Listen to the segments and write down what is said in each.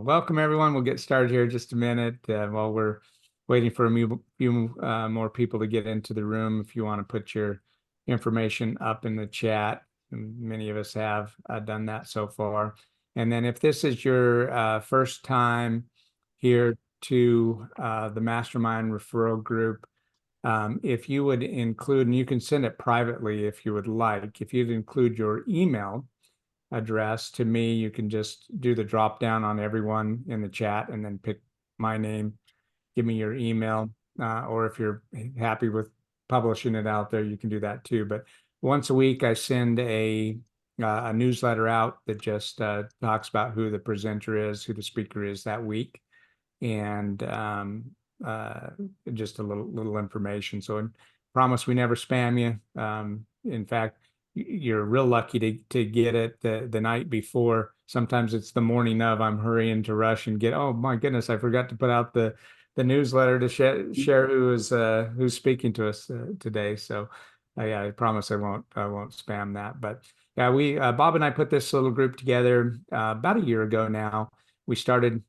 Well, welcome everyone. We'll get started here in just a minute while we're waiting for a few more people to get into the room. If you want to put your information up in the chat, and many of us have done that so far. And then if this is your first time here to the Mastermind Referral Group, if you would include, and you can send it privately if you would like, if you'd include your email address to me, you can just do the drop down on everyone in the chat and then pick my name, give me your email, or if you're happy with publishing it out there, you can do that too. But once a week, I send a newsletter out that just talks about who the presenter is, who the speaker is that week, and just a little information. So I promise we never spam you. In fact, you're real lucky to get it the night before. Sometimes it's the morning of, I'm hurrying to rush and get, oh my goodness, I forgot to put out the newsletter to share who's speaking to us today. So yeah, I promise I won't spam that. But yeah, we Bob and I put this little group together about a year ago now. We started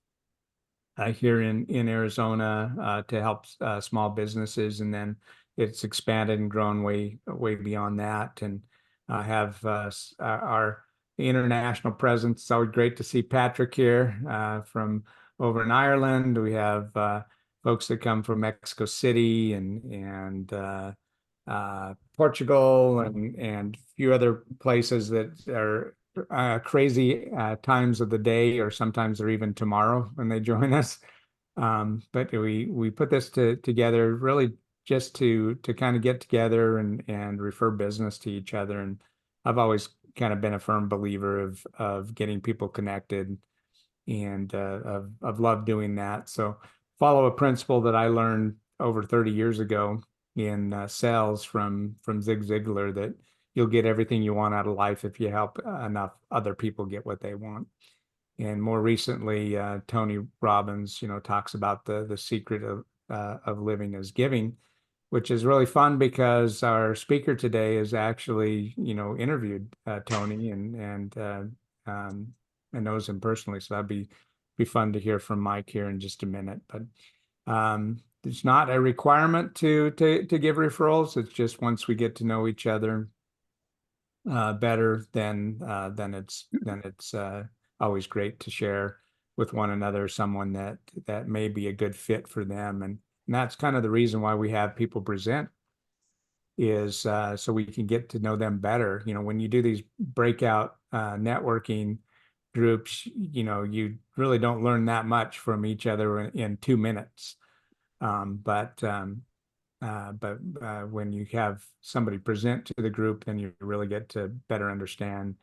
here in Arizona to help small businesses, and then it's expanded and grown way beyond that, and have our international presence. It's always great to see Patrick here from over in Ireland. We have folks that come from Mexico City and Portugal and a few other places that are crazy times of the day, or sometimes they're even tomorrow when they join us. But we put this together really just to kind of get together and refer business to each other. And I've always kind of been a firm believer of getting people connected, and I've loved doing that. So follow a principle that I learned over 30 years ago in sales from Zig Ziglar, that you'll get everything you want out of life if you help enough other people get what they want. And more recently, Tony Robbins, talks about the secret of living is giving, which is really fun because our speaker today is actually, interviewed Tony and knows him personally. So that'd be fun to hear from Mike here in just a minute. But it's not a requirement to give referrals. It's just once we get to know each other better, then it's always great to share with one another someone that may be a good fit for them, and that's kind of the reason why we have people present, is so we can get to know them better. When you do these breakout networking groups, you really don't learn that much from each other in 2 minutes. But when you have somebody present to the group, then you really get to better understand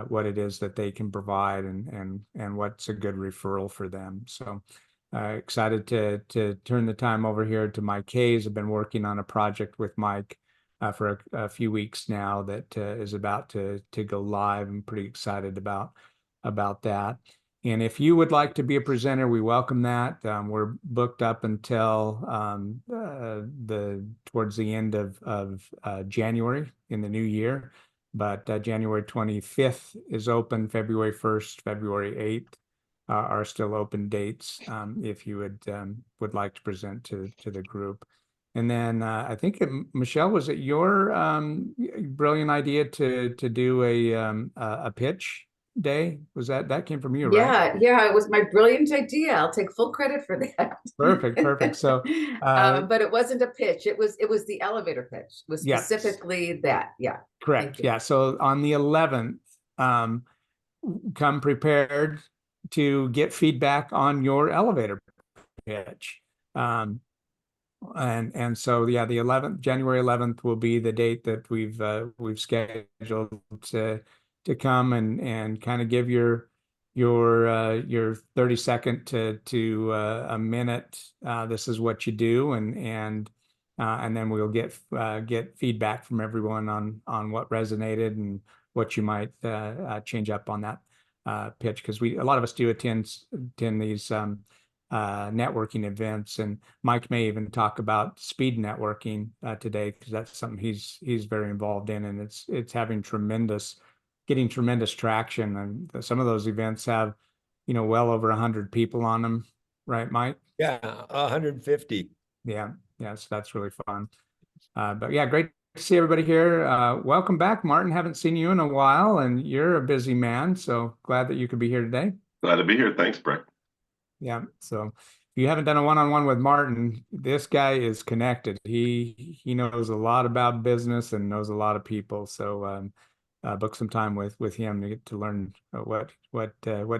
what it is that they can provide and what's a good referral for them. So excited to turn the time over here to Mike Hayes. I've been working on a project with Mike for a few weeks now that is about to go live. I'm pretty excited about that. And if you would like to be a presenter, we welcome that. We're booked up until towards the end of January in the new year. But January 25th is open. February 1st, February 8th are still open dates if you would like to present to the group. And then I think Michelle, was it your brilliant idea to do a pitch day? Was that came from you, right? Yeah, it was my brilliant idea. I'll take full credit for that. Perfect. So but it wasn't a pitch. It was the elevator pitch. It was yeah, specifically that. Yeah. correct. Yeah. So on the 11th, come prepared to get feedback on your elevator pitch. And so yeah, the 11th, January 11th will be the date that we've scheduled to come and kind of give your 30-second to a minute. This is what you do, and then we'll get feedback from everyone on what resonated and what you might change up on that pitch, because a lot of us do attend these networking events, and Mike may even talk about speed networking today, because that's something he's very involved in, and it's getting tremendous traction. And some of those events have well over 100 people on them, right, Mike? Yeah, 150. Yeah, so that's really fun. But yeah, great to see everybody here. Welcome back, Martin. Haven't seen you in a while, and you're a busy man, so glad that you could be here today. Glad to be here. Thanks, Breck. Yeah, so if you haven't done a one-on-one with Martin, this guy is connected. He knows a lot about business and knows a lot of people. So book some time with him to get to learn what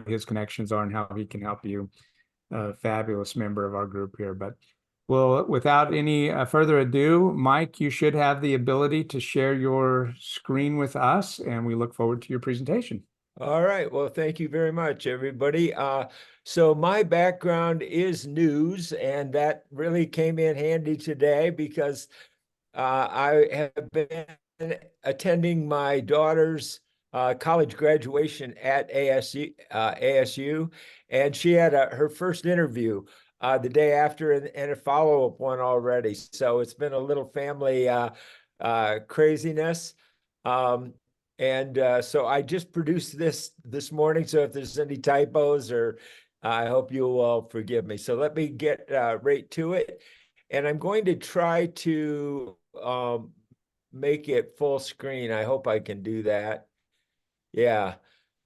his connections are and how he can help you. A fabulous member of our group here. But well, without any further ado, Mike, you should have the ability to share your screen with us, and we look forward to your presentation. All right. Well, thank you very much, everybody. So my background is news, and that really came in handy today because I have been attending my daughter's college graduation at ASU, and she had her first interview the day after and a follow-up one already. So it's been a little family craziness. So I just produced this morning. So if there's any typos, or I hope you will forgive me. So let me get right to it. And I'm going to try to make it full screen. I hope I can do that. Yeah.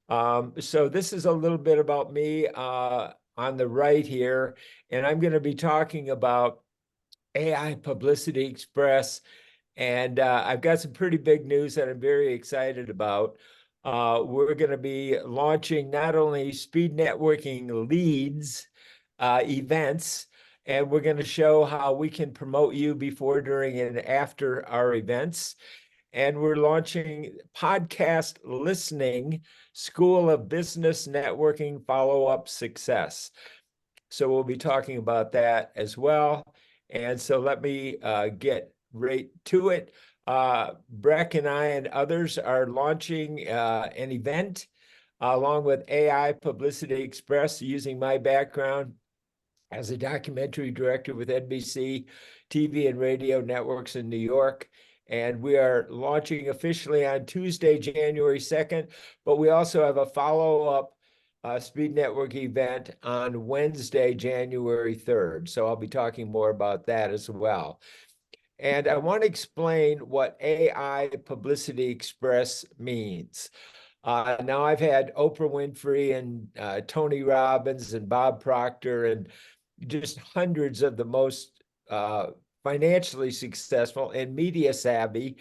So this is a little bit about me on the right here. And I'm going to be talking about AI Publicity Express. And I've got some pretty big news that I'm very excited about. We're going to be launching not only speed networking leads events, and we're going to show how we can promote you before, during, and after our events. And we're launching podcast listening, School of Business Networking Follow-Up Success. So we'll be talking about that as well. And so let me get right to it. Breck and I and others are launching an event along with AI Publicity Express, using my background as a documentary director with NBC TV and radio networks in New York. And we are launching officially on Tuesday, January 2nd, but we also have a follow-up Speed Network event on Wednesday, January 3rd. So I'll be talking more about that as well. And I want to explain what AI Publicity Express means. Now, I've had Oprah Winfrey and Tony Robbins and Bob Proctor and just hundreds of the most financially successful and media savvy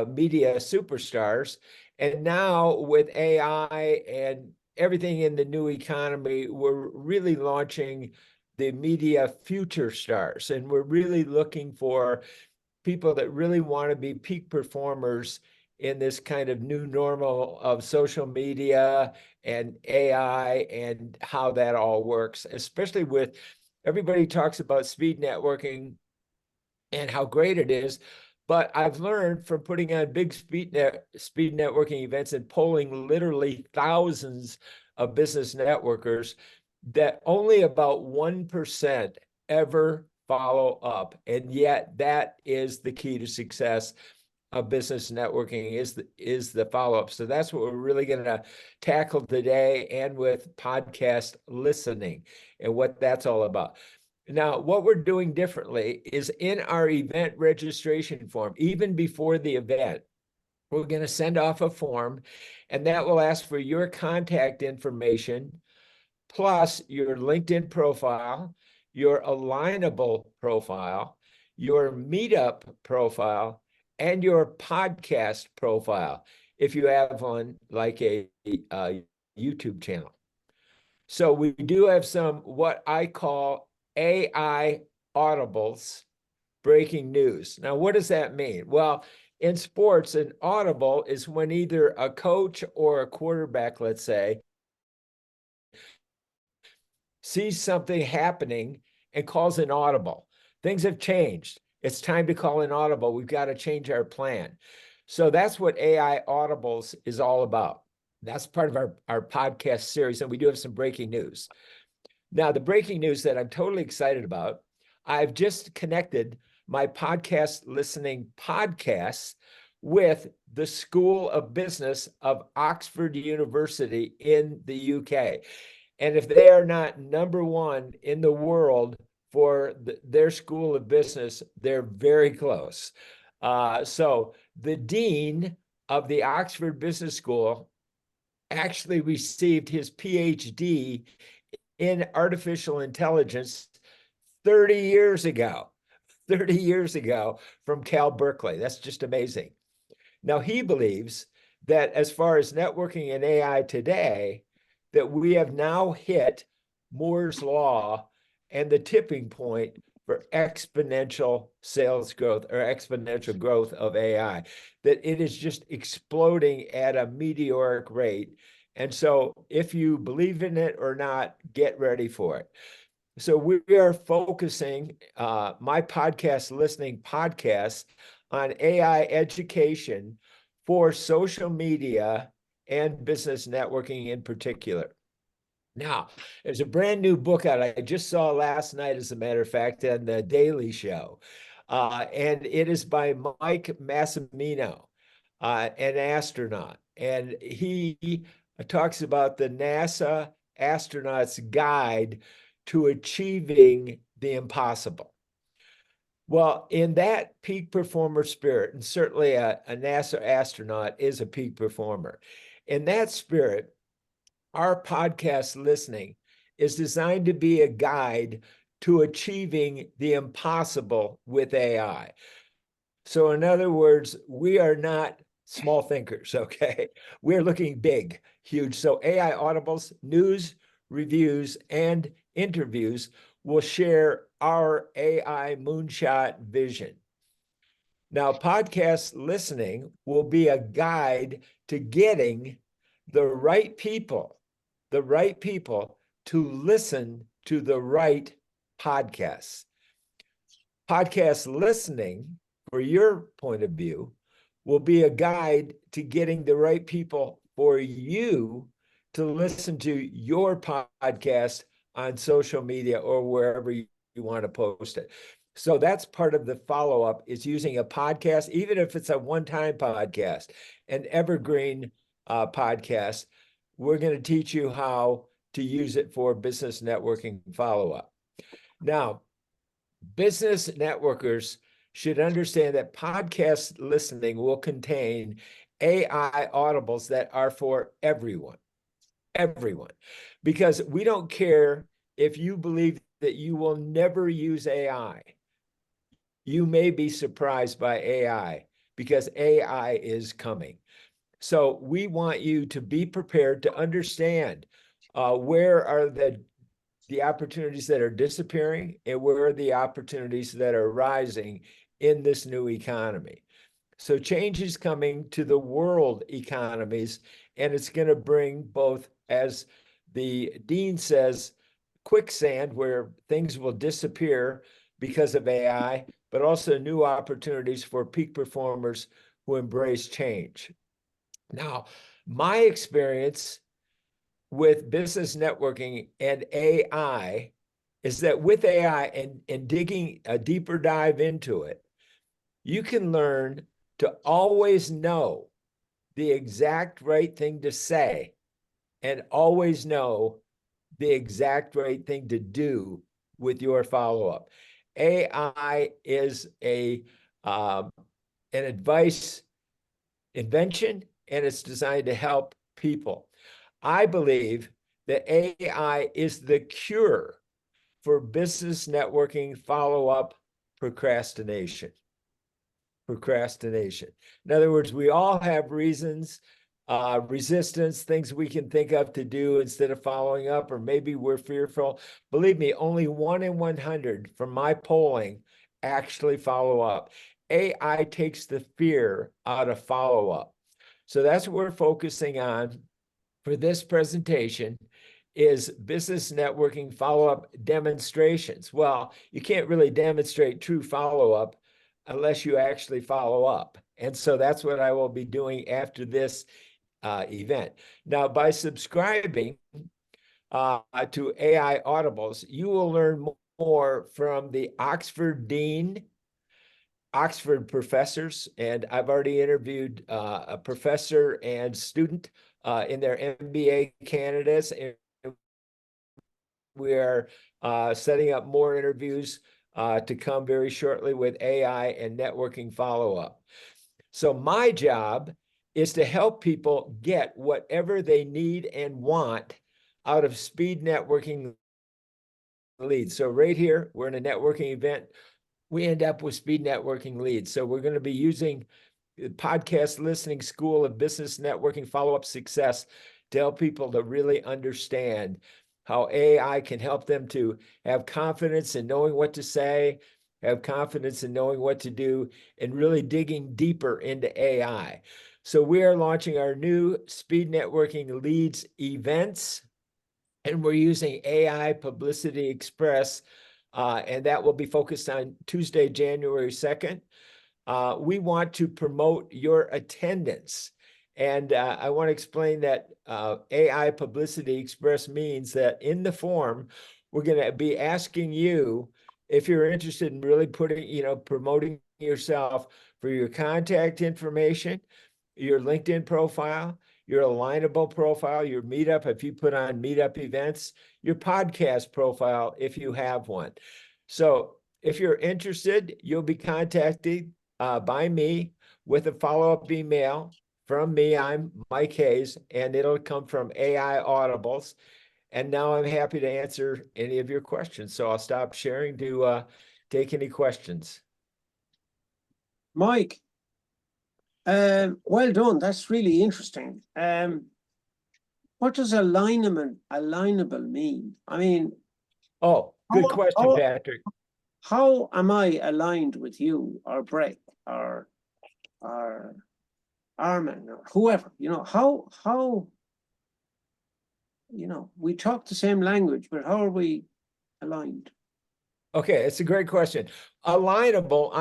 media superstars. And now with AI and everything in the new economy, we're really launching the media future stars. And we're really looking for people that really want to be peak performers in this kind of new normal of social media and AI and how that all works, especially with everybody talks about speed networking and how great it is. But I've learned from putting on big speed networking events and polling literally thousands of business networkers that only about 1% ever follow up. And yet that is the key to success of business networking, is the follow-up. So that's what we're really going to tackle today, and with podcast listening and what that's all about. Now, what we're doing differently is in our event registration form, even before the event, we're going to send off a form, and that will ask for your contact information, plus your LinkedIn profile, your Alignable profile, your Meetup profile, and your podcast profile, if you have one like a YouTube channel. So we do have some what I call AI audibles, breaking news. Now, what does that mean? Well, in sports, an audible is when either a coach or a quarterback, let's say, sees something happening and calls an audible. Things have changed. It's time to call an audible. We've got to change our plan. So that's what AI audibles is all about. That's part of our podcast series. And we do have some breaking news. Now, the breaking news that I'm totally excited about, I've just connected my podcast listening podcasts with the School of Business of Oxford University in the UK. And if they are not number one in the world for their school of business, they're very close. So the dean of the Oxford Business School actually received his PhD in artificial intelligence 30 years ago. 30 years ago from Cal Berkeley. That's just amazing. Now, he believes that as far as networking and AI today, that we have now hit Moore's law and the tipping point for exponential sales growth or exponential growth of AI, that it is just exploding at a meteoric rate. And so if you believe in it or not, get ready for it. So we are focusing my podcast listening podcast on AI education for social media and business networking in particular. Now, there's a brand new book out I just saw last night, as a matter of fact, on the Daily Show. And it is by Mike Massimino, an astronaut. And he talks about the NASA astronaut's guide to achieving the impossible. Well, in that peak performer spirit, and certainly a NASA astronaut is a peak performer, in that spirit, our podcast listening is designed to be a guide to achieving the impossible with AI. So in other words, we are not small thinkers, okay? We're looking big, huge. So AI audibles, news, reviews, and interviews will share our AI moonshot vision. Now, podcast listening will be a guide to getting the right people to listen to the right podcasts. Podcast listening, for your point of view, will be a guide to getting the right people for you to listen to your podcast on social media or wherever you want to post it. So that's part of the follow-up, is using a podcast, even if it's a one-time podcast, an evergreen podcast. We're going to teach you how to use it for business networking follow-up. Now, business networkers should understand that podcast listening will contain AI audibles that are for everyone, because we don't care if you believe that you will never use AI. You may be surprised by AI because AI is coming. So we want you to be prepared to understand where are the opportunities that are disappearing and where are the opportunities that are rising in this new economy. So change is coming to the world economies, and it's going to bring both, as the dean says, quicksand, where things will disappear because of AI, but also new opportunities for peak performers who embrace change. Now, my experience with business networking and AI is that with AI and digging a deeper dive into it, you can learn to always know the exact right thing to say and always know the exact right thing to do with your follow-up. AI is an advice invention, and it's designed to help people. I believe that AI is the cure for business networking follow-up procrastination. In other words, we all have reasons, resistance, things we can think of to do instead of following up, or maybe we're fearful. Believe me, only 1 in 100 from my polling actually follow up. AI takes the fear out of follow-up. So that's what we're focusing on for this presentation, is business networking follow-up demonstrations. Well, you can't really demonstrate true follow-up unless you actually follow up. And so that's what I will be doing after this event. Now, by subscribing to AI Audibles, you will learn more from the Oxford Dean, Oxford professors, and I've already interviewed a professor and student in their MBA candidates, and We are setting up more interviews to come very shortly with AI and networking follow-up. So my job is to help people get whatever they need and want out of speed networking leads. So right here, we're in a networking event. We end up with speed networking leads. So we're going to be using the podcast listening school of business networking follow-up success to help people to really understand how AI can help them to have confidence in knowing what to say, have confidence in knowing what to do, and really digging deeper into AI. So we are launching our new speed networking leads events, and we're using AI Publicity Express, and that will be focused on Tuesday, January 2nd. We want to promote your attendance. And I want to explain that AI Publicity Express means that in the form, we're going to be asking you if you're interested in really promoting yourself for your contact information, your LinkedIn profile, your alignable profile, your meetup, if you put on meetup events, your podcast profile, if you have one. So if you're interested, you'll be contacted by me with a follow-up email from me. I'm Mike Hayes, and it'll come from AI Audibles. And now I'm happy to answer any of your questions. So I'll stop sharing to take any questions. Mike, well done. That's really interesting. What does alignable mean? I mean, Oh, good question, how, Patrick. how am I aligned with you or Breck or Armin or whoever? How we talk the same language, but how are we aligned? Okay, it's a great question. Alignable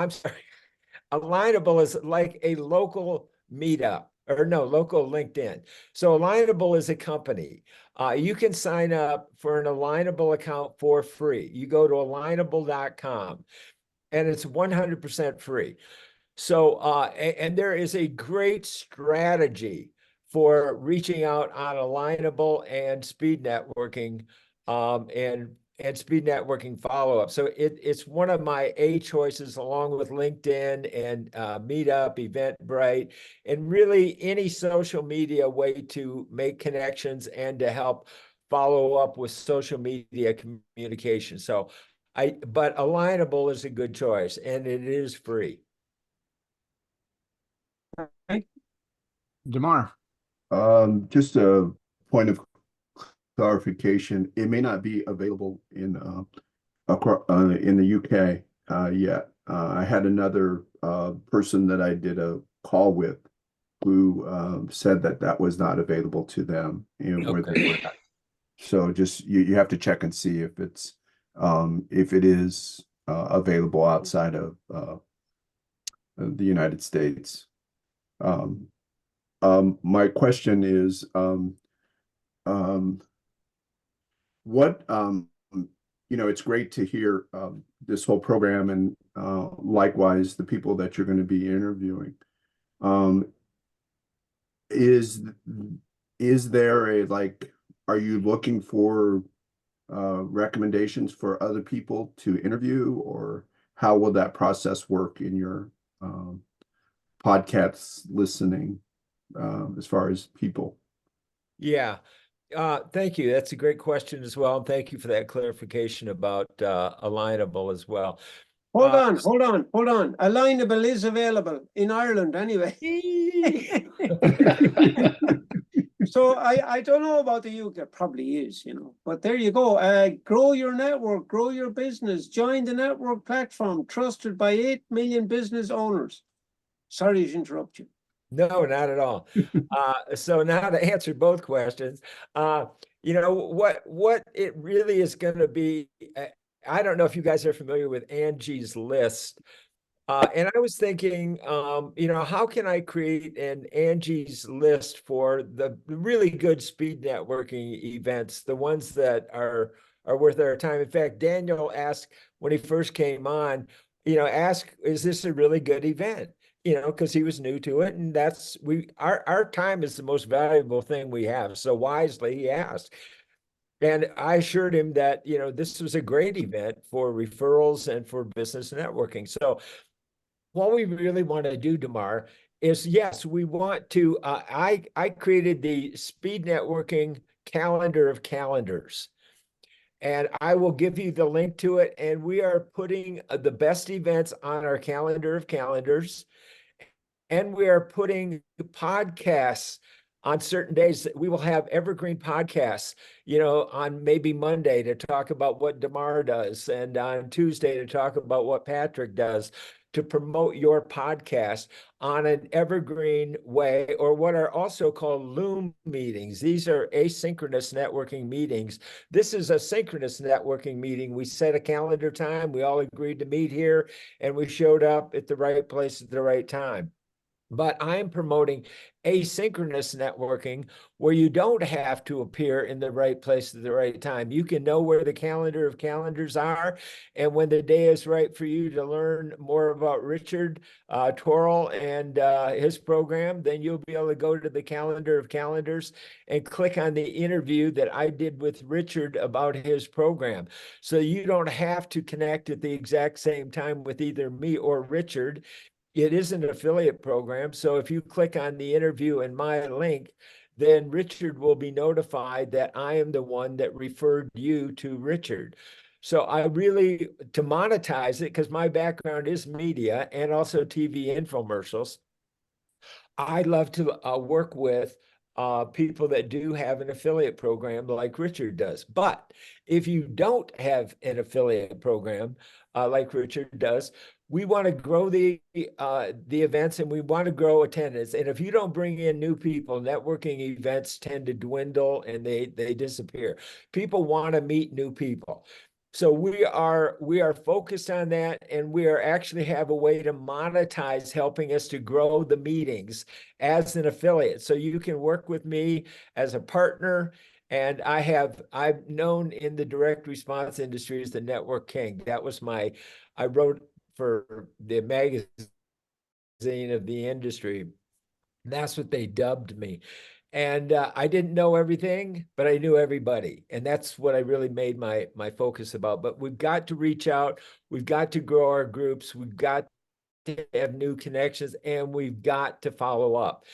is like a local meetup, or no, local LinkedIn. So Alignable is a company. You can sign up for an Alignable account for free. You go to alignable.com and it's 100% free. So, and there is a great strategy for reaching out on Alignable and speed networking, and speed networking follow-up. So it's one of my A choices, along with LinkedIn and Meetup, Eventbrite, and really any social media way to make connections and to help follow up with social media communication. So but Alignable is a good choice, and it is free. Demar. Just a point of clarification. It may not be available in the UK yet. I had another person that I did a call with who said that that was not available to them and where they were at. So just you have to check and see if it is available outside of the United States. My question is, what, it's great to hear this whole program, and likewise the people that you're going to be interviewing. Is there are you looking for recommendations for other people to interview, or how will that process work in your podcasts listening as far as people? Yeah. Thank you. That's a great question as well. And thank you for that clarification about Alignable as well. Hold on. Alignable is available in Ireland anyway. So I don't know about the UK, probably is, but there you go. Grow your network, grow your business, join the network platform trusted by 8 million business owners. Sorry to interrupt you. No, not at all. So now to answer both questions, what it really is going to be, I don't know if you guys are familiar with Angie's List. And I was thinking, how can I create an Angie's List for the really good speed networking events, the ones that are worth our time? In fact, Daniel asked when he first came on, is this a really good event? Because he was new to it, and our time is the most valuable thing we have. So wisely he asked. And I assured him that, this was a great event for referrals and for business networking. So what we really want to do, Damar, is yes, we want to, I created the speed networking calendar of calendars. And I will give you the link to it. And we are putting the best events on our calendar of calendars. And we are putting podcasts on certain days. We will have evergreen podcasts, on maybe Monday to talk about what Damar does, and on Tuesday to talk about what Patrick does, to promote your podcast on an evergreen way, or what are also called Loom meetings. These are asynchronous networking meetings. This is a synchronous networking meeting. We set a calendar time. We all agreed to meet here, and we showed up at the right place at the right time. But I'm promoting asynchronous networking, where you don't have to appear in the right place at the right time. You can know where the calendar of calendars are, and when the day is right for you to learn more about Richard Torrell and his program, then you'll be able to go to the calendar of calendars and click on the interview that I did with Richard about his program. So you don't have to connect at the exact same time with either me or Richard. It is an affiliate program. So if you click on the interview and my link, then Richard will be notified that I am the one that referred you to Richard. So I really, to monetize it, because my background is media and also TV infomercials, I love to work with people that do have an affiliate program like Richard does. But if you don't have an affiliate program like Richard does, we want to grow the events, and we want to grow attendance. And if you don't bring in new people, networking events tend to dwindle and they disappear. People want to meet new people. So we are focused on that, and we are actually have a way to monetize helping us to grow the meetings as an affiliate. So you can work with me as a partner. And I've known in the direct response industry as the network king. That was I wrote for the magazine of the industry. That's what they dubbed me. And I didn't know everything, but I knew everybody. And that's what I really made my focus about. But we've got to reach out. We've got to grow our groups. We've got to have new connections, and we've got to follow up.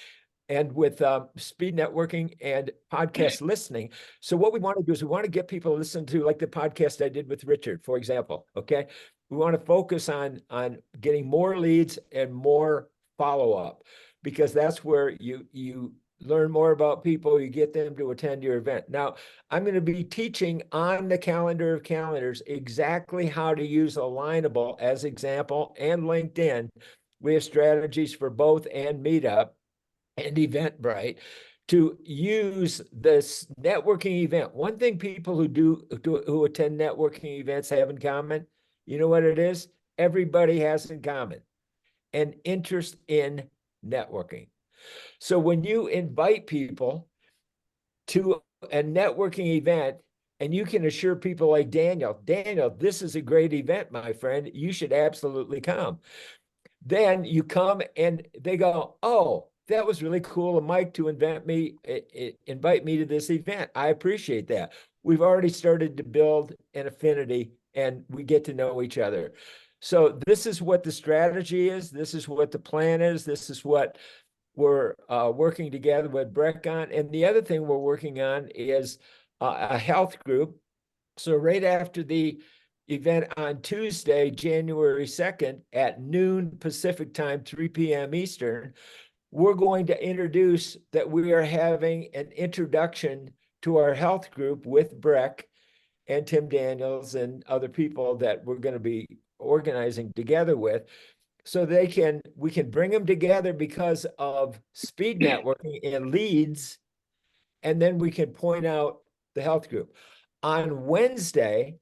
And with speed networking and podcast listening. So what we want to do is we want to get people to listen to, like the podcast I did with Richard, for example. Okay. We want to focus on getting more leads and more follow-up, because that's where you learn more about people, you get them to attend your event. Now, I'm going to be teaching on the calendar of calendars exactly how to use Alignable as example, and LinkedIn. We have strategies for both, and Meetup and Eventbrite, to use this networking event. One thing people who attend networking events have in common, you know what it is? Everybody has in common an interest in networking. So when you invite people to a networking event, and you can assure people like Daniel, this is a great event, my friend, you should absolutely come. Then you come and they go, oh, that was really cool of Mike to invite me to this event. I appreciate that. We've already started to build an affinity, and we get to know each other. So this is what the strategy is. This is what the plan is. This is what we're working together with Breck on. And the other thing we're working on is a health group. So right after the event on Tuesday, January 2nd at noon Pacific time, 3 p.m. Eastern, we're going to introduce that we are having an introduction to our health group with Breck and Tim Daniels and other people that we're going to be organizing together with. So we can bring them together because of speed networking and leads, and then we can point out the health group. On Wednesday,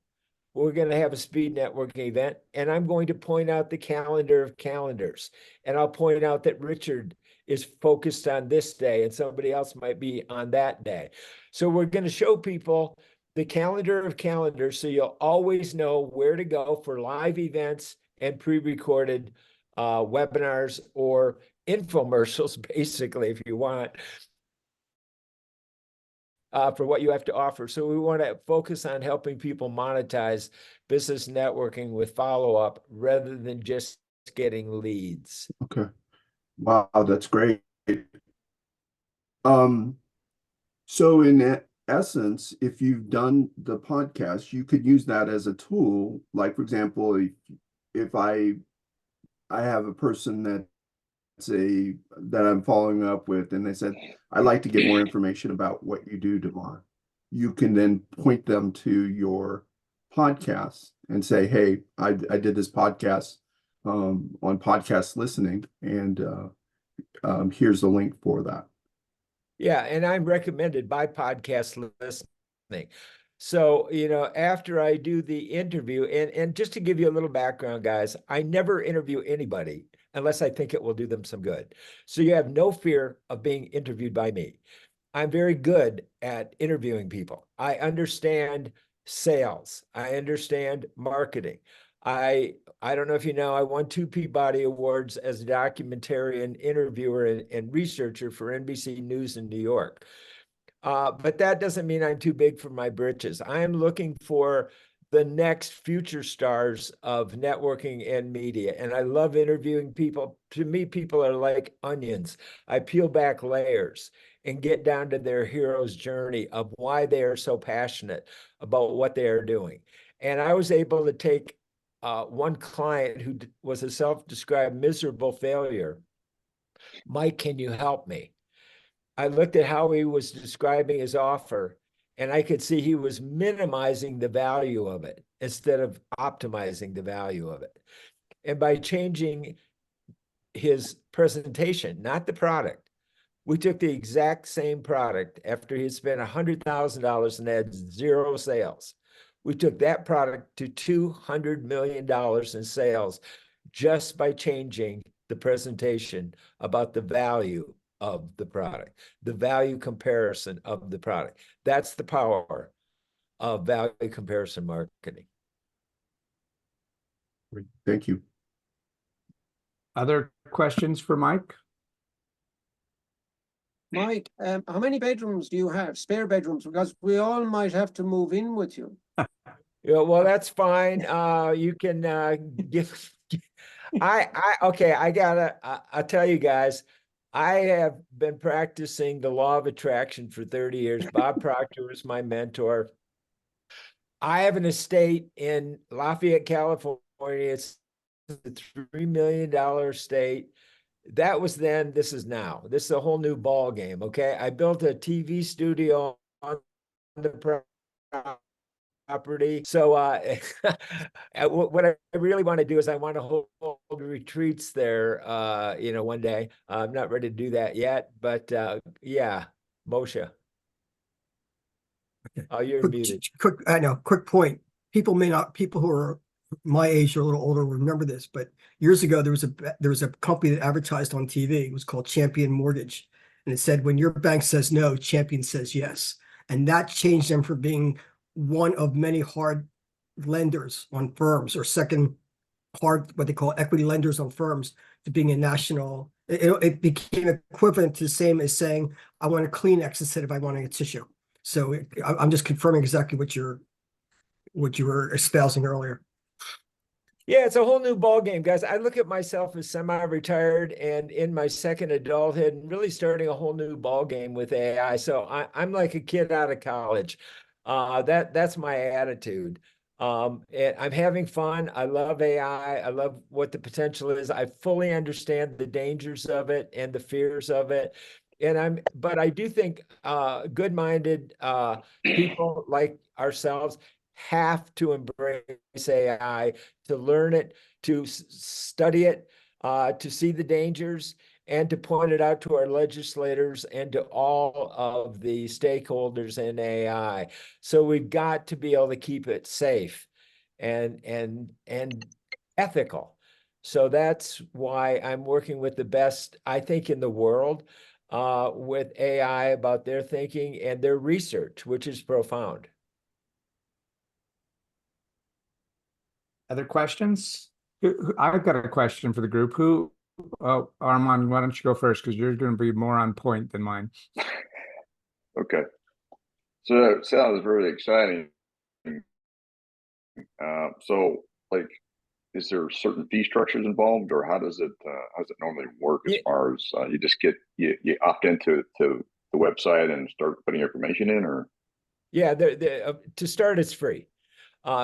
we're going to have a speed networking event, and I'm going to point out the calendar of calendars. And I'll point out that Richard is focused on this day and somebody else might be on that day. So we're going to show people the calendar of calendars, so you'll always know where to go for live events and pre-recorded webinars or infomercials, basically, if you want. for what you have to offer. So we want to focus on helping people monetize business networking with follow-up rather than just getting leads. Okay. Wow, that's great. Um, so in essence, if you've done the podcast, you could use that as a tool. Like, for example, if I have a person that I'm following up with, and they said, I'd like to get more information about what you do, Devon. You can then point them to your podcast and say, hey, I did this podcast on podcast listening, and here's the link for that. Yeah, and I'm recommended by podcast listening. So, after I do the interview, and just to give you a little background, guys, I never interview anybody unless I think it will do them some good. So you have no fear of being interviewed by me. I'm very good at interviewing people. I understand sales. I understand marketing. I don't know if you know, I won 2 Peabody Awards as a documentarian interviewer and researcher for NBC News in New York. But that doesn't mean I'm too big for my britches. I am looking for the next future stars of networking and media. And I love interviewing people. To me, people are like onions. I peel back layers and get down to their hero's journey of why they are so passionate about what they are doing. And I was able to take one client who was a self-described miserable failure. Mike, can you help me? I looked at how he was describing his offer, and I could see he was minimizing the value of it instead of optimizing the value of it. And by changing his presentation, not the product, we took the exact same product after he had spent $100,000 and had 0 sales. We took that product to $200 million in sales just by changing the presentation about the value of the product, the value comparison of the product. That's the power of value comparison marketing. Great. Thank you. Other questions for Mike? Mike, how many bedrooms do you have? Spare bedrooms? Because we all might have to move in with you. Yeah, well, that's fine. You can give. Okay. I'll tell you guys. I have been practicing the law of attraction for 30 years. Bob Proctor was my mentor. I have an estate in Lafayette, California. It's a $3 million estate. That was then, this is now. This is a whole new ball game, okay? I built a TV studio on the property. So what I really want to do is I want to hold retreats there, one day. I'm not ready to do that yet, but yeah, Moshe. Oh, you're muted. Quick point. People who are my age or a little older will remember this, but years ago there was a company that advertised on TV. It was called Champion Mortgage, and it said, when your bank says no, Champion says yes. And that changed them from being one of many hard lenders on firms, or second hard, what they call equity lenders on firms, to being a national. It became equivalent to the same as saying, I want a Kleenex instead of I want a tissue. So I'm just confirming exactly what you were espousing earlier. Yeah, it's a whole new ball game, guys. I look at myself as semi-retired and in my second adulthood, and really starting a whole new ball game with AI. So I'm like a kid out of college. That's my attitude. And I'm having fun. I love AI. I love what the potential is. I fully understand the dangers of it and the fears of it. But I do think good-minded people like ourselves have to embrace AI, to learn it, to study it, to see the dangers, and to point it out to our legislators and to all of the stakeholders in AI. So we've got to be able to keep it safe and ethical. So that's why I'm working with the best, I think, in the world with AI about their thinking and their research, which is profound. Other questions? I've got a question for the group. Armand, why don't you go first? Because you're going to be more on point than mine. Okay. So it sounds really exciting. So like, is there certain fee structures involved, or how does it normally work as Yeah. far as you just get you opt into the website and start putting information in, or Yeah, to start, it's free.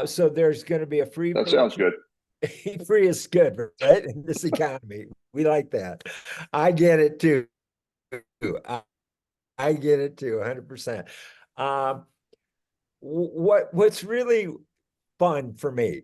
So there's going to be a free that sounds version. good. Free is good, right? In this economy, we like that. I get it too. I get it too, 100%. What's really fun for me?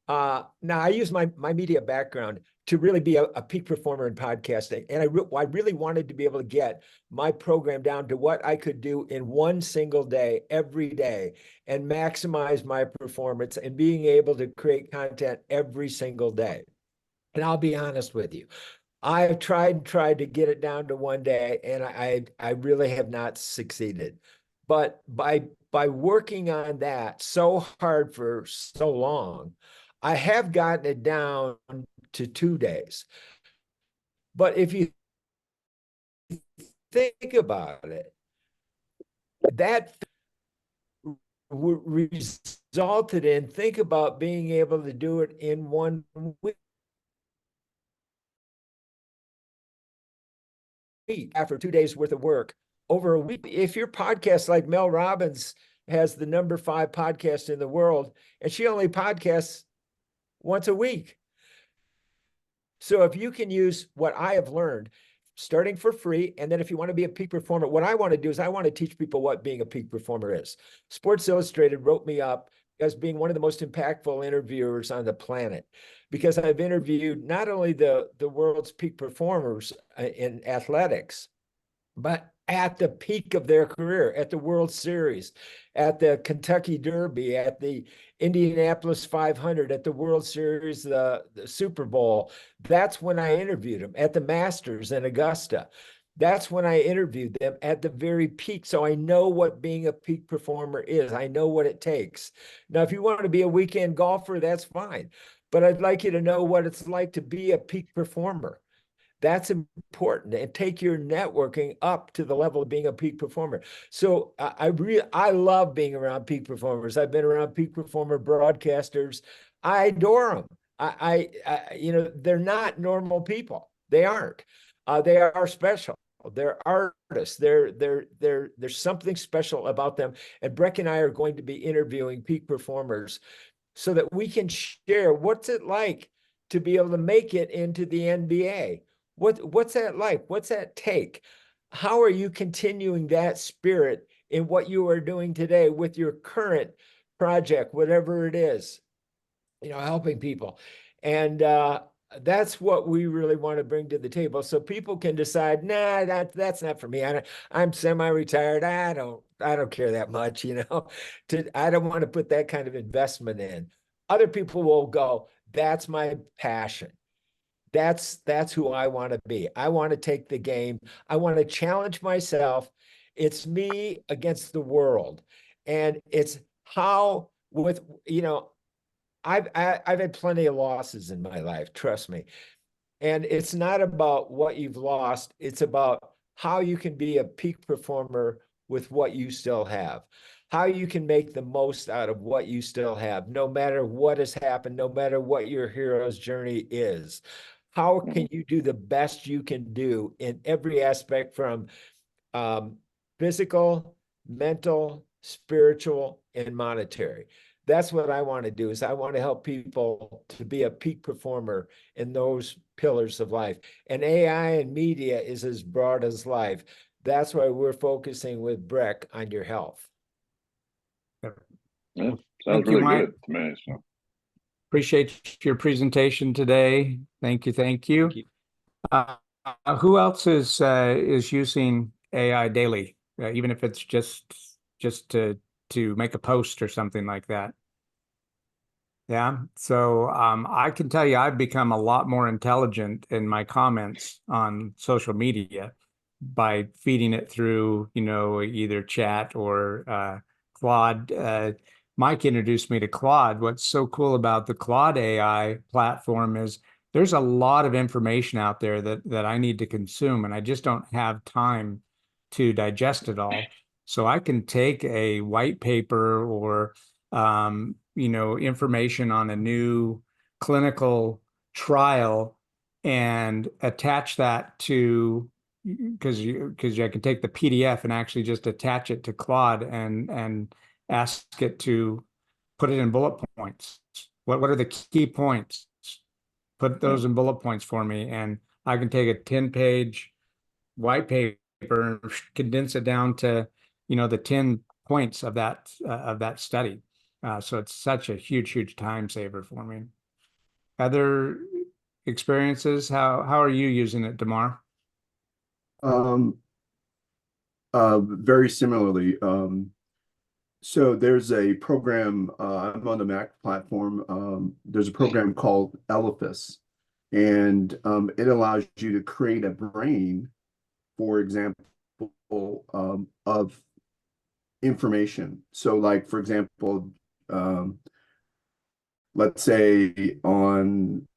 Now I use my media background to really be a peak performer in podcasting, and I really wanted to be able to get my program down to what I could do in one single day, every day, and maximize my performance and being able to create content every single day. And I'll be honest with you, I've tried to get it down to one day, and I really have not succeeded. But by working on that so hard for so long, I have gotten it down to 2 days. But if you think about it, that resulted in, think about being able to do it in 1 week. After 2 days worth of work over a week. If your podcast, like Mel Robbins has the #5 podcast in the world, and she only podcasts once a week. So if you can use what I have learned, starting for free, and then if you want to be a peak performer, what I want to do is I want to teach people what being a peak performer is. Sports Illustrated wrote me up as being one of the most impactful interviewers on the planet, because I've interviewed not only the world's peak performers in athletics, but at the peak of their career, at the World Series, at the Kentucky Derby, at the Indianapolis 500, at the World Series, the Super Bowl. That's when I interviewed them. At the Masters in Augusta, that's when I interviewed them at the very peak. So I know what being a peak performer is. I know what it takes. Now, if you want to be a weekend golfer, that's fine. But I'd like you to know what it's like to be a peak performer. That's important, and take your networking up to the level of being a peak performer. So I love being around peak performers. I've been around peak performer broadcasters. I adore them. They're not normal people. They aren't. They are special. They're artists. There's something special about them. And Breck and I are going to be interviewing peak performers so that we can share what's it like to be able to make it into the NBA. What's that like? What's that take? How are you continuing that spirit in what you are doing today with your current project, whatever it is, helping people? And that's what we really want to bring to the table, so people can decide, nah, that's not for me. I'm semi-retired. I don't care that much, I don't want to put that kind of investment in. Other people will go, that's my passion. That's who I want to be. I want to take the game. I want to challenge myself. It's me against the world. And it's how I've had plenty of losses in my life, trust me. And it's not about what you've lost. It's about how you can be a peak performer with what you still have, how you can make the most out of what you still have, no matter what has happened, no matter what your hero's journey is. How can you do the best you can do in every aspect, from physical, mental, spiritual, and monetary? That's what I want to do, is I want to help people to be a peak performer in those pillars of life. And AI and media is as broad as life. That's why we're focusing with Breck on your health. Yeah, Thank sounds you, really Mike. good to me. So. Appreciate your presentation today. Thank you. Thank you. Who else is using AI daily, even if it's just to make a post or something like that? Yeah. So I can tell you, I've become a lot more intelligent in my comments on social media by feeding it through, either chat or Claude. Mike introduced me to Claude. What's so cool about the Claude AI platform is there's a lot of information out there that I need to consume, and I just don't have time to digest it all. So I can take a white paper or, information on a new clinical trial and attach that to, because I can take the PDF and actually just attach it to Claude and ask it to put it in bullet points. What are the key points? Put those in bullet points for me, and I can take a 10-page white paper and condense it down to, the 10 points of that study. So it's such a huge time saver for me. Other experiences? How are you using it, Damar? Very similarly. So there's a program, I'm on the Mac platform. There's a program called Elephas, and it allows you to create a brain, for example, of information. So like, for example, let's say on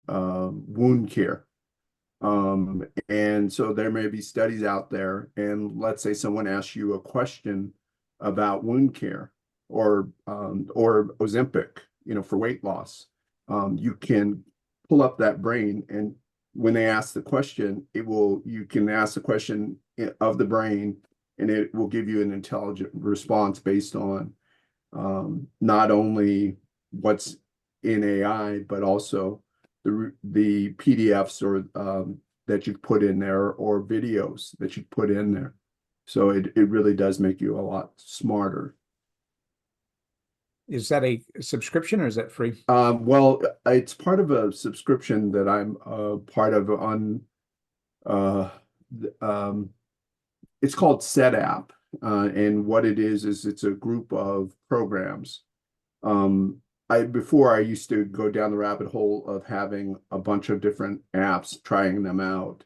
wound care. And so there may be studies out there, and let's say someone asks you a question about wound care or Ozempic, for weight loss. You can pull up that brain, and when they ask the question, you can ask the question of the brain, and it will give you an intelligent response based on not only what's in AI, but also the PDFs or that you put in there, or videos that you put in there. So it really does make you a lot smarter. Is that a subscription or is that free? Well, it's part of a subscription that I'm part of on. It's called SetApp, and what it is it's a group of programs. Before I used to go down the rabbit hole of having a bunch of different apps, trying them out.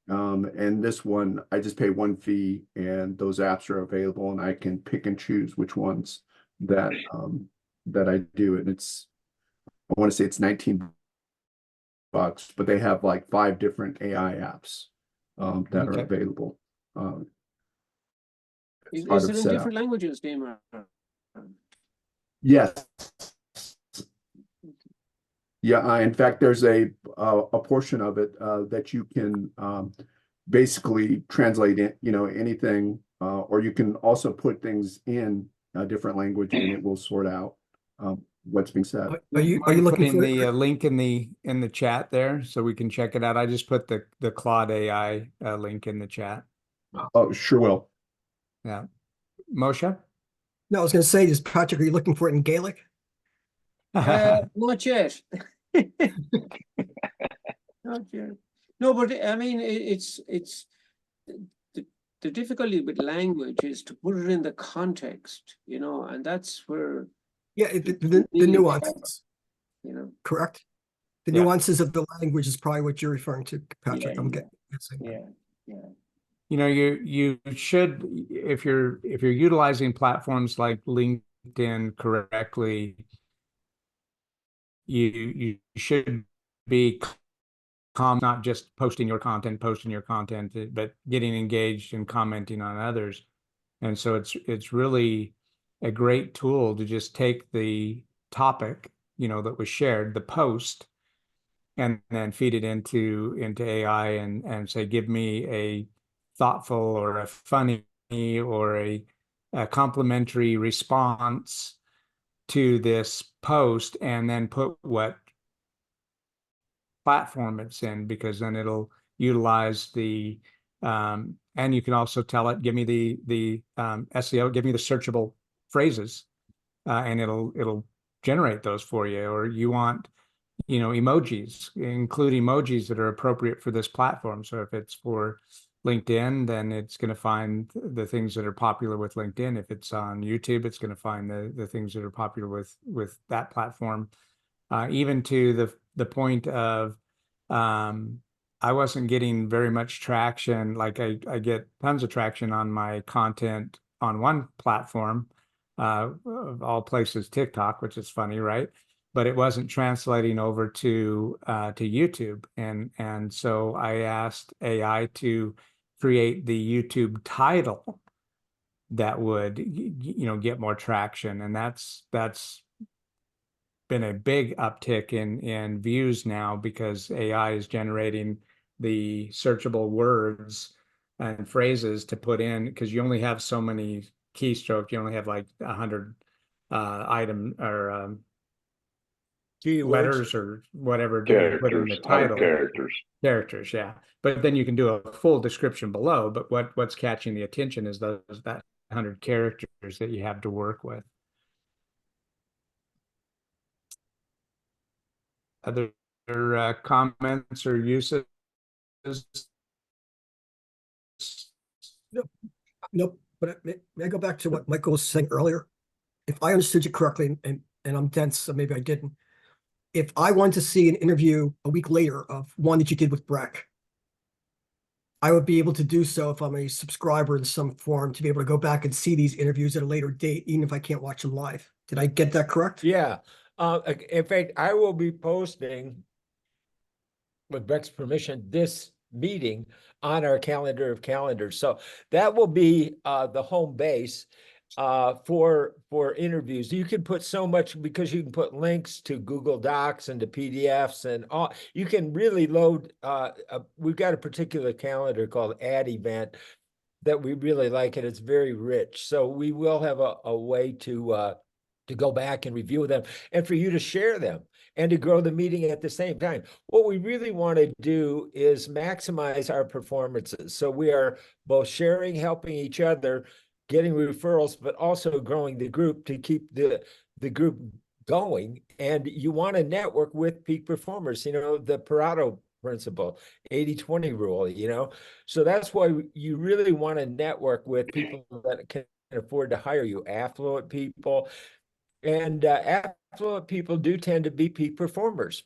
And this one, I just pay one fee, and those apps are available, and I can pick and choose which ones that I do. And I want to say it's $19, but they have like 5 different AI apps that are available. Is it in different languages, Damar? Yes. Yeah, in fact, there's a portion of it that you can basically translate in, anything, or you can also put things in a different language, and it will sort out what's being said. Are you looking for the link in the chat there so we can check it out? I just put the Claude AI link in the chat. Oh, sure will. Yeah, Moshe. No, I was going to say, Patrick, are you looking for it in Gaelic? Not yet. Not yet. No, but I mean, it's the difficulty with language is to put it in the context, and that's where. Yeah, the nuances. Correct. The nuances of the language is probably what you're referring to, Patrick. I'm guessing. Yeah. You should, if you're utilizing platforms like LinkedIn correctly, you should be not just posting your content, but getting engaged and commenting on others. And so it's really a great tool to just take the topic, that was shared, the post, and then feed it into AI and say, give me a thoughtful or a funny or a complimentary response to this post, and then put what platform it's in, because then it'll utilize the and you can also tell it, give me the SEO, give me the searchable phrases, and it'll generate those for you. Or you want, emojis, include emojis that are appropriate for this platform. So if it's for LinkedIn, then it's going to find the things that are popular with LinkedIn. If it's on YouTube, it's going to find the things that are popular with that platform. Even to the point of, I wasn't getting very much traction. Like I get tons of traction on my content on one platform, of all places, TikTok, which is funny, right? But it wasn't translating over to YouTube, and so I asked AI to create the YouTube title that would, get more traction. And that's been a big uptick in views now, because AI is generating the searchable words and phrases to put in, because you only have so many keystrokes. You only have like 100 item or Keywords. letters or whatever to put in the Characters, 100 title. characters. Characters, yeah. But then you can do a full description below. But what's catching the attention is that 100 characters that you have to work with. Other comments or uses? Nope. But may I go back to what Michael was saying earlier? If I understood you correctly, and I'm dense, so maybe I didn't. If I wanted to see an interview a week later of one that you did with Breck, I would be able to do so if I'm a subscriber in some form, to be able to go back and see these interviews at a later date, even if I can't watch them live. Did I get that correct? Yeah. In fact, I will be posting, with Breck's permission, this meeting on our calendar of calendars. So that will be the home base for interviews. You can put so much, because you can put links to Google Docs and to PDFs and all. You can really load. We've got a particular calendar called Ad Event that we really like, and it's very rich. So we will have a way to go back and review them, and for you to share them and to grow the meeting at the same time. What we really want to do is maximize our performances. So we are both sharing, helping each other, getting referrals, but also growing the group to keep the group going. And you want to network with peak performers, the Pareto principle, 80-20 rule, So that's why you really want to network with people that can afford to hire you, affluent people. And affluent people do tend to be peak performers.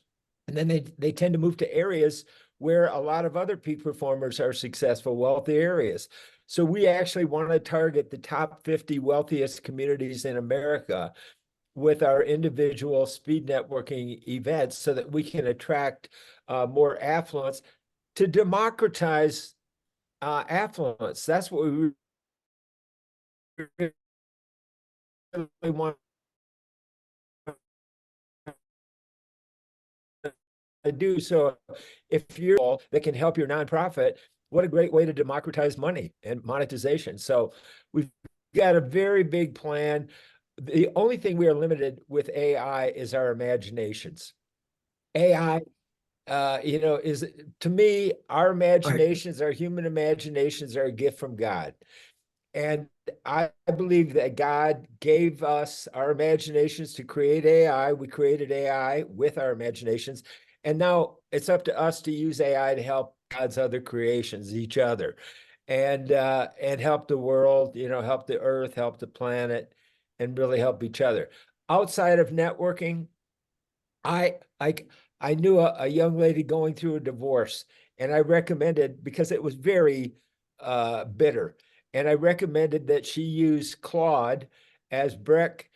And then they tend to move to areas where a lot of other peak performers are successful, wealthy areas. So we actually want to target the top 50 wealthiest communities in America with our individual speed networking events, so that we can attract more affluence to democratize affluence. That's what we really want to do. So if you're all that can help your nonprofit, what a great way to democratize money and monetization. So we've got a very big plan. The only thing we are limited with AI is our imaginations. AI, is, to me, our imaginations, our human imaginations, are a gift from God. And I believe that God gave us our imaginations to create AI. We created AI with our imaginations. And now it's up to us to use AI to help God's other creations, each other, and help the world, help the earth, help the planet, and really help each other. Outside of networking, I knew a young lady going through a divorce, and I recommended, because it was very bitter, and I recommended that she use Claude, as Breck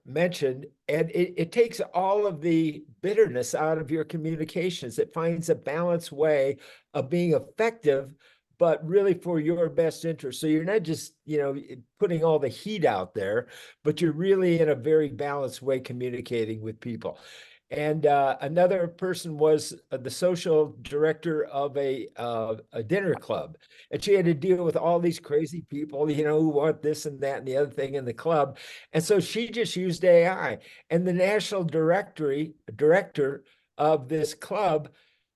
mentioned, and it takes all of the bitterness out of your communications. It finds a balanced way of being effective, but really for your best interest. So you're not just, putting all the heat out there, but you're really in a very balanced way communicating with people. And another person was the social director of a dinner club. And she had to deal with all these crazy people, who want this and that and the other thing in the club. And so she just used AI. And the national director of this club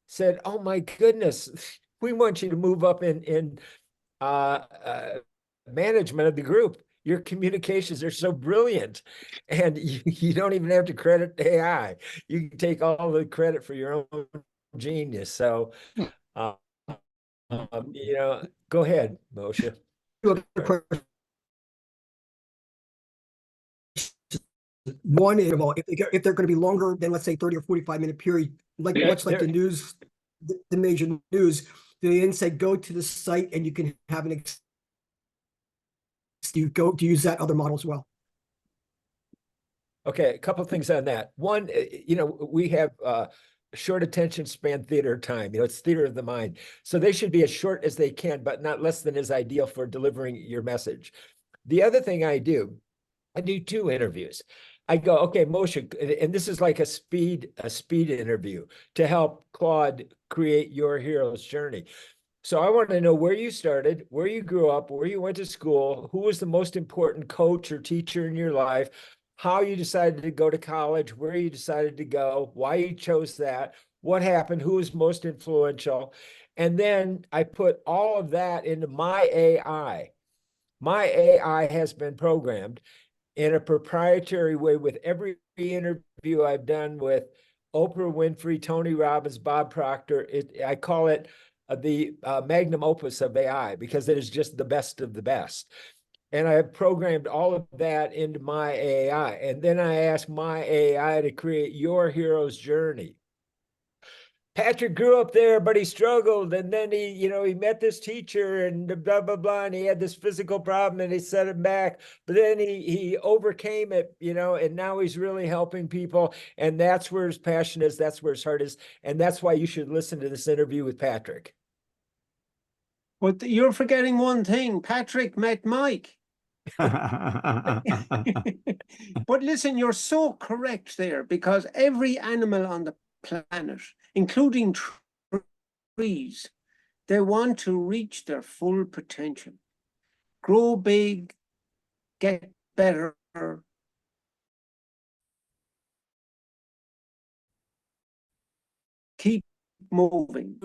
said, "Oh my goodness, we want you to move up in management of the group. Your communications are so brilliant, and you don't even have to credit AI. You can take all the credit for your own genius." So, go ahead, Moshe. One is, well, if they're going to be longer than, let's say, 30 or 45-minute period, much like the news, the major news, they then say go to the site and you can have do you use that other model as well? Okay, a couple of things on that. One, we have short attention span theater time. It's theater of the mind. So they should be as short as they can, but not less than is ideal for delivering your message. The other thing I do 2 interviews. I go, okay, Moshe, and this is like a speed interview to help Claude create your hero's journey. So I want to know where you started, where you grew up, where you went to school, who was the most important coach or teacher in your life, how you decided to go to college, where you decided to go, why you chose that, what happened, who was most influential. And then I put all of that into my AI. My AI has been programmed in a proprietary way with every interview I've done with Oprah Winfrey, Tony Robbins, Bob Proctor. I call it the magnum opus of AI because it is just the best of the best. And I have programmed all of that into my AI. And then I ask my AI to create your hero's journey. Patrick grew up there, but he struggled. And then he met this teacher and blah, blah, blah. And he had this physical problem and he set it back. But then he overcame it, and now he's really helping people. And that's where his passion is. That's where his heart is. And that's why you should listen to this interview with Patrick. But you're forgetting one thing. Patrick met Mike. But listen, you're so correct there, because every animal on the planet, including trees, they want to reach their full potential, grow big, get better. Keep moving.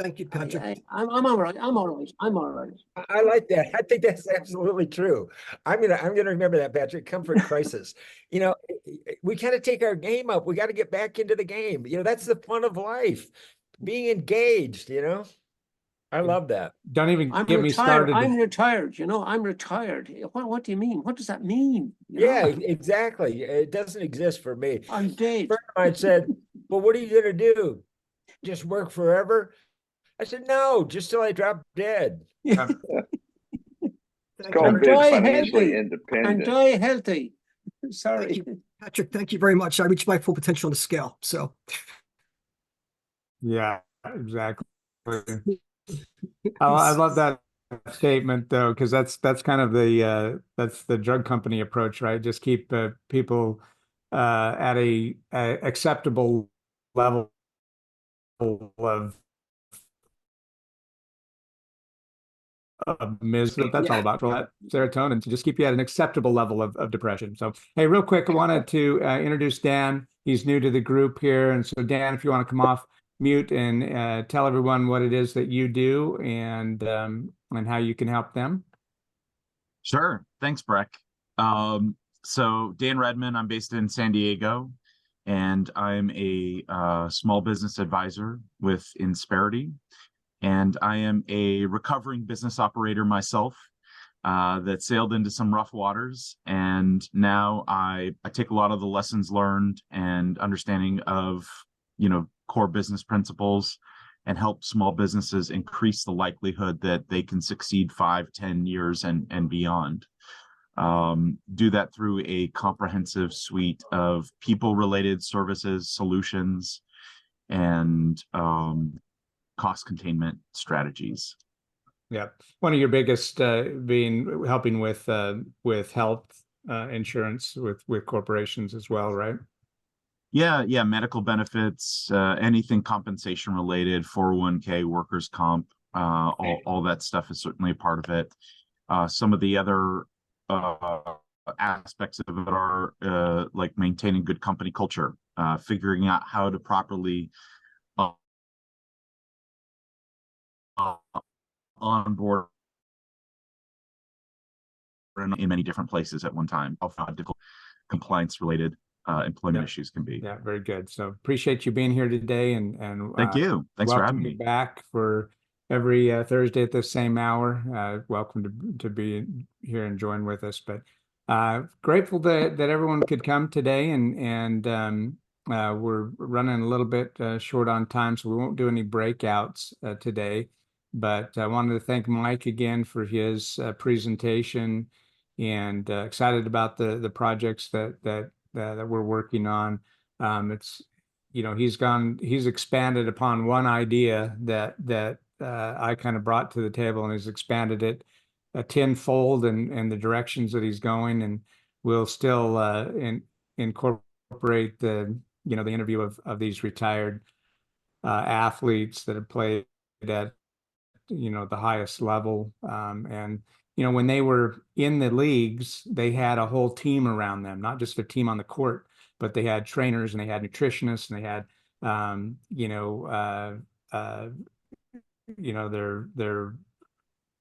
Thank you, Patrick. I'm all right. I'm all right. I'm all right. I like that. I think that's absolutely true. I'm gonna remember that, Patrick. Comfort crisis. We kind of take our game up. We got to get back into the game. That's the fun of life. Being engaged. I love that. Don't even I'm get me retired. started. I'm retired. I'm retired. What do you mean? What does that mean? Yeah, exactly. It doesn't exist for me. I'm dead. A friend of mine said, "Well, what are you gonna do? Just work forever?" I said, "No, just till I drop dead." It's Thank called you, being die financially healthy. independent. And die healthy. Thank Sorry. you, Patrick. Thank you very much. I reached my full potential on the scale. So Yeah, exactly. I love that statement though, because that's kind of that's the drug company approach, right? Just keep people at a acceptable level of misery. That's all about that serotonin to just keep you at an acceptable level of depression. So, hey, real quick, I wanted to introduce Dan. He's new to the group here, and so Dan, if you want to come off mute and tell everyone what it is that you do and how you can help them. Sure. Thanks, Breck. So Dan Redmond, I'm based in San Diego, and I'm a small business advisor with Insperity. And I am a recovering business operator myself that sailed into some rough waters. And now I take a lot of the lessons learned and understanding of, core business principles and help small businesses increase the likelihood that they can succeed 5-10 years and beyond. Do that through a comprehensive suite of people-related services, solutions, and cost containment strategies. Yeah, one of your biggest being helping with health insurance with corporations as well, right? Yeah, medical benefits, anything compensation related, 401k, workers' comp, all that stuff is certainly a part of it. Some of the other aspects of it are like maintaining good company culture, figuring out how to properly onboard in many different places at one time, how difficult compliance related employment issues can be. Yeah, very good. So appreciate you being here today, and thank you. Thanks for having me back for every Thursday at the same hour. Welcome to be here and join with us. But grateful that everyone could come today, and we're running a little bit short on time, so we won't do any breakouts today. But I wanted to thank Mike again for his presentation, and excited about the projects that we're working on. It's he's expanded upon one idea that I kind of brought to the table, and he's expanded it a tenfold and the directions that he's going, and we'll still incorporate the interview of these retired athletes that have played at the highest level, and when they were in the leagues, they had a whole team around them, not just a team on the court, but they had trainers and they had nutritionists and they had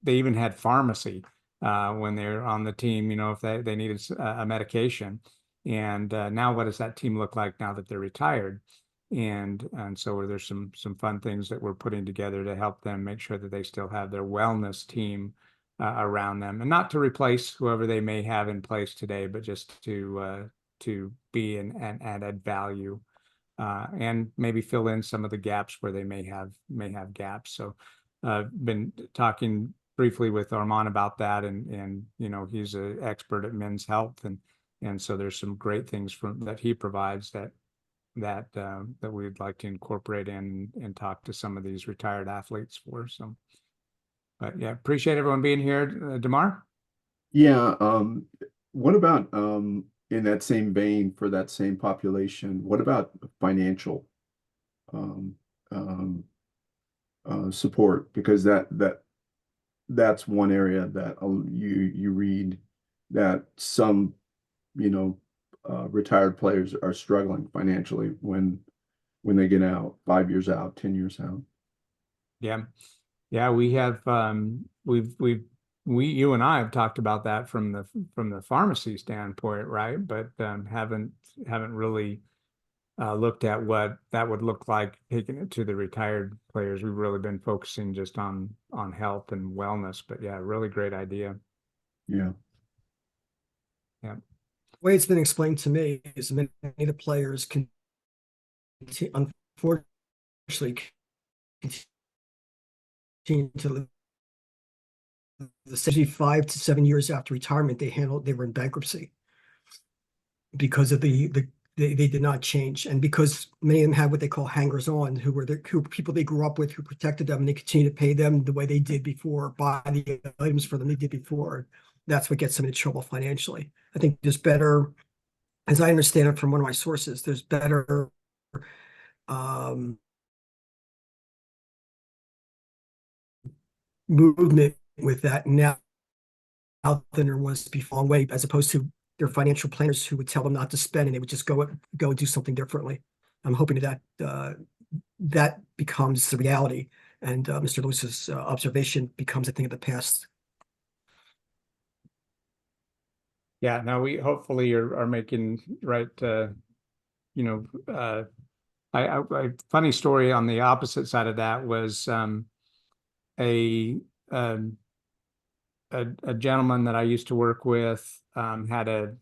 they even had pharmacy when they're on the team, if they needed a medication. And now what does that team look like now that they're retired? And so there's some fun things that we're putting together to help them make sure that they still have their wellness team around them, and not to replace whoever they may have in place today, but just to be an added value, and maybe fill in some of the gaps where they may have gaps. So been talking briefly with Armand about that, and he's an expert at men's health, and so there's some great things that he provides that we'd like to incorporate in and talk to some of these retired athletes for. So, but yeah, appreciate everyone being here. Damar? Yeah. What about in that same vein, for that same population, what about financial support? Because that's one area that you read that some retired players are struggling financially when they get out, 5 years out, 10 years out. Yeah, we have you and I have talked about that from the pharmacy standpoint, right? But haven't really looked at what that would look like taking it to the retired players. We've really been focusing just on health and wellness, but yeah, really great idea. Yeah. The way it's been explained to me is many of the players can, unfortunately, continue to the 5 to 7 years after retirement, they were in bankruptcy because of they did not change, and because many of them had what they call hangers on, who were people they grew up with, who protected them, and they continue to pay them the way they did before, buy the items for them they did before. That's what gets them into trouble financially. I think there's better, as I understand it from one of my sources, there's better movement with that now than there was before, long way, as opposed to their financial planners who would tell them not to spend and they would just go and do something differently. I'm hoping that becomes the reality, and Mr. Lewis's observation becomes a thing of the past. Yeah, now we hopefully are making right. I funny story on the opposite side of that was a gentleman that I used to work with had a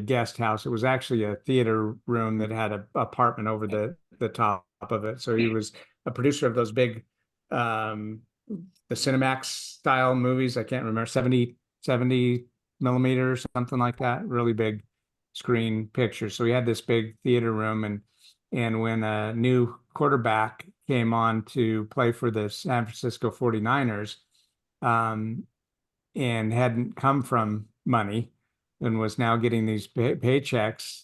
guest house. It was actually a theater room that had an apartment over the top of it. So he was a producer of those big the Cinemax style movies. I can't remember, 70 millimeters, something like that, really big screen pictures. So we had this big theater room, and when a new quarterback came on to play for the San Francisco 49ers, and hadn't come from money and was now getting these paychecks,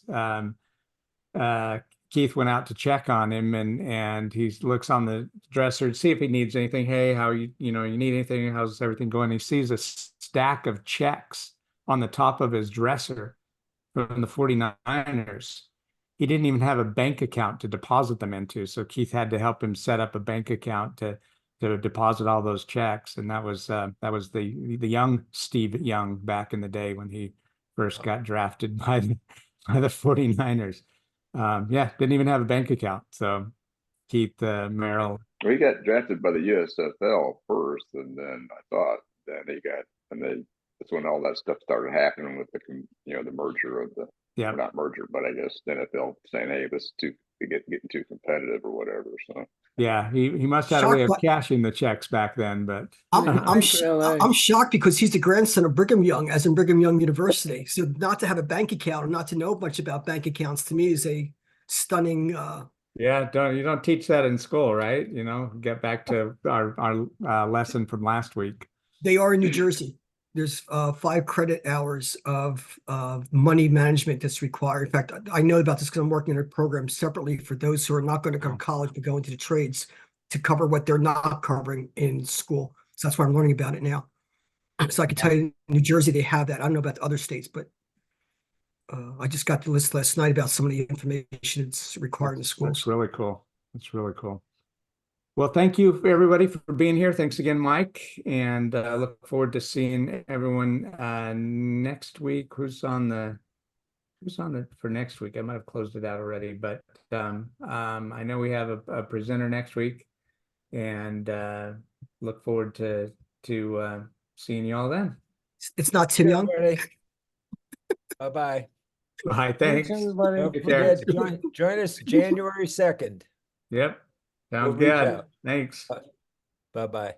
Keith went out to check on him, and he looks on the dresser to see if he needs anything. Hey, how you need anything? How's everything going? He sees a stack of checks on the top of his dresser from the 49ers. He didn't even have a bank account to deposit them into. So Keith had to help him set up a bank account to deposit all those checks. And that was the young Steve Young back in the day when he first got drafted by the 49ers. Didn't even have a bank account. So Keith Merrill. Well, he got drafted by the USFL first, and then that's when all that stuff started happening with the merger of or not merger, but I guess the NFL saying, hey, this is getting too competitive or whatever. So yeah, he must have had a way of cashing the checks back then, but I'm shocked because he's the grandson of Brigham Young, as in Brigham Young University. So not to have a bank account or not to know much about bank accounts to me is a stunning, Yeah, you don't teach that in school, right? You know, get back to our lesson from last week. they are in New Jersey. There's 5 credit hours of money management that's required. In fact, I know about this because I'm working in a program separately for those who are not going to go to college but go into the trades to cover what they're not covering in school. So that's why I'm learning about it now. So I can tell you, in New Jersey they have that. I don't know about the other states, but I just got the list last night about some of the information that's required in the schools. That's really cool. That's really cool. Well, thank you everybody for being here. Thanks again, Mike, and look forward to seeing everyone next week. Who's on the for next week? I might have closed it out already, but I know we have a presenter next week, and look forward to seeing you all then. It's not Tim Young. Bye-bye. Bye. Thanks. everybody. Don't Take care. forget, join us January 2nd. Yep. Sounds We'll reach good. out. Thanks. Bye-bye.